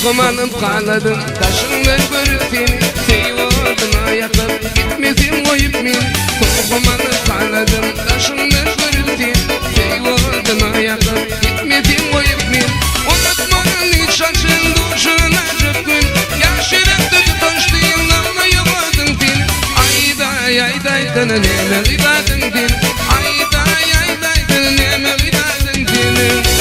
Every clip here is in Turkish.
Korkumanıp kaladım taşından görüp seni Sevorduna yakıp gitmesin koyup beni Korkumanıp kaladım taşından görüp seni Sevorduna yakıp gitmesin koyup beni Unutmanın hiç şaşın duşuna çıkın Yaşırıp tutuştuğun anlayamadın seni Ayday ayday tını neme gıdadın seni Ayday ayday tını neme gıdadın seni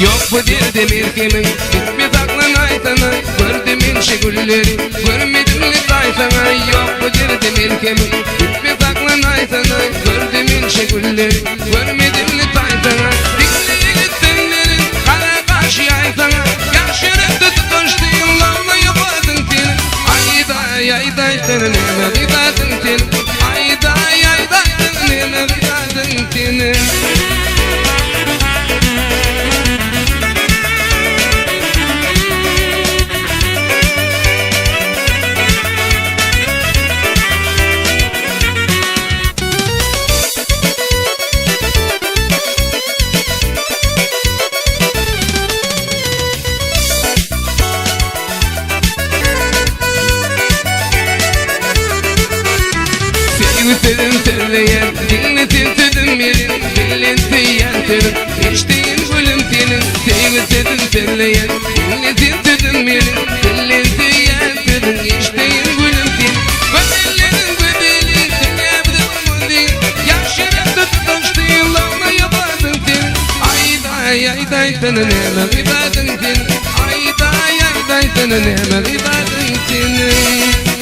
Yok bu derdim erkemin gitmez aklın aytana Gördüm enşe gülleri görmedim ne taytana Yok bu derdim erkemin gitmez aklın aytana Gördüm enşe gülleri görmedim ne taytana Dikliye gittenlerin kara karşı aytana Yaşırıp tutuştuğun lavla yapadın seni Ayday ayday seni neme gıdadın seni Ayday ayday seni neme gıdadın seni Sevdim söyleyen, dinletin sözüm yerin Dilin seyen senin, içtiğin gülüm senin Sevdim söyleyen, dinletin sözüm yerin Dilin seyen senin, içtiğin gülüm senin Gözellerin güzeli, sen evde değil Yaşırıp tutuştuğun lavma yapadın senin Ayday ayday senin, neme gıdadın senin Ayday ayday senin, neme gıdadın senin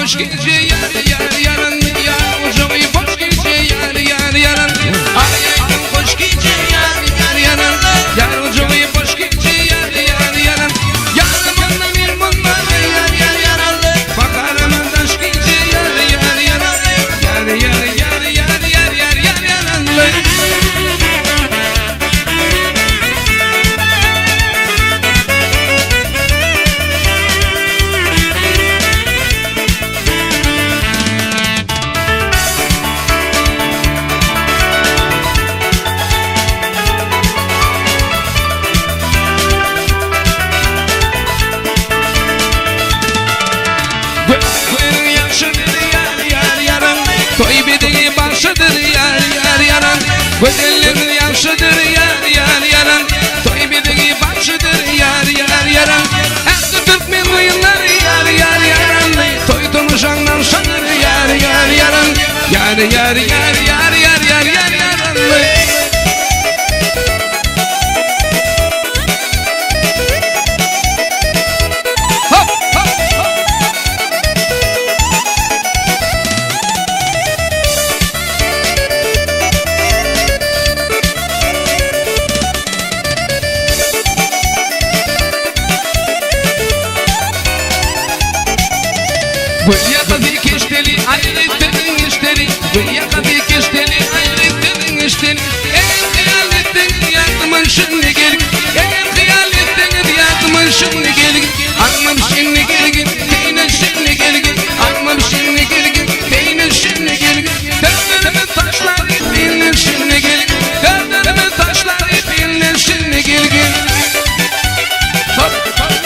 Hoş gece yar yar yarın yar Ucuğu hoş gece yar yar yarın Ayaydın hoş gece yar yar yarın Yar ucuğu hoş gece yar yar yarın Yarım bana bir bunlar yar yar yarın Bakarım hoş gece yar yar yarın Yar yar yar yar yar yar yar yarın Gözelleri yaşıdır yar yar yaran Toy bedeli başıdır yar yar yaran Eski Türk milyonları yar yar yaran Toy konuşanlar şanır yar yar yaran Yar yar yar yar yar yar yar yaran Bu yakadaki kişteli ayrıttın işleri Bu yakadaki kişteli ayrıttın işleri Eğer hayaletin yardımın şimdi gelin Eğer hayaletin yardımın şimdi gelin Almam şimdi gelin Peynir şimdi gelin Almam şimdi gelin Peynir şimdi gelin Döndürme taşlar peynir şimdi gelin Döndürme taşlar peynir şimdi gelin Hop hop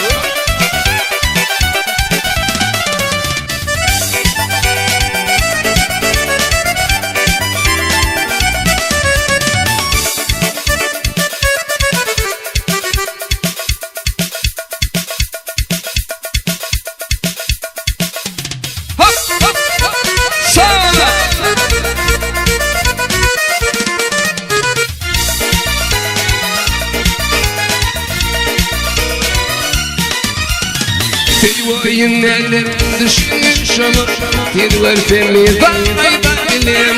koyun eller düşünmüş ama Tilvar temiz ayda bilim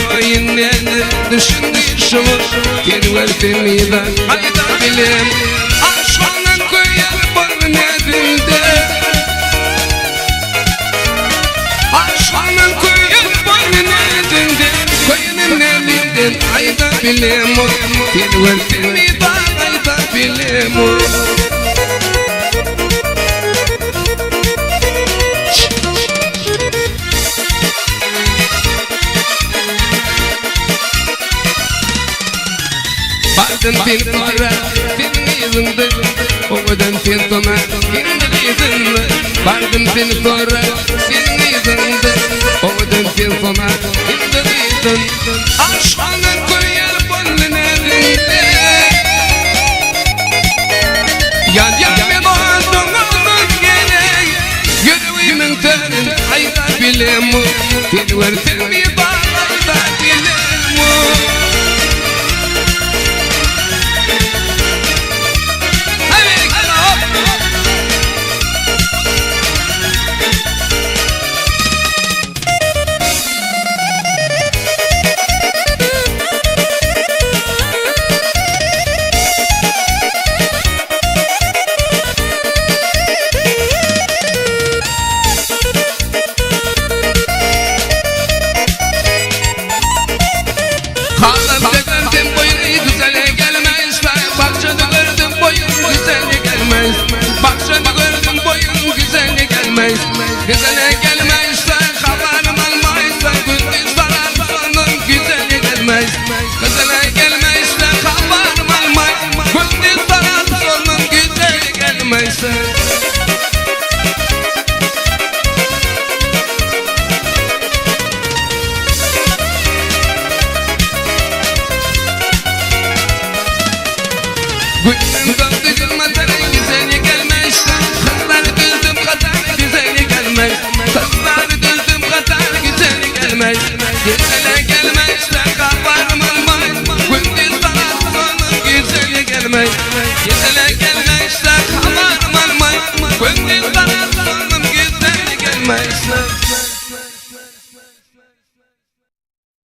koyun eller düşünmüş ama Tilvar temiz ayda bilim Aşkına koyar bana nedimde Aşkına koyar bana nedimde Koyunun elinden ayda bilim Tilvar temiz ayda bilim Bazen bir para senin yüzünde Ovadan sen sana kendi yüzünde Bazen bir para senin yüzünde Ovadan sen sana kendi yüzünde Aşkına koyar bana elinde Yan doğdum olmak gerek Yüreğimin terin ayda bilemu Tilvar temiz ayda bilemu Kahvemde gördüm boyun güzele gelmez Bahçede gördüm boyun güzele gelmez Bahçede gördüm boyun güzele gelmez Güzele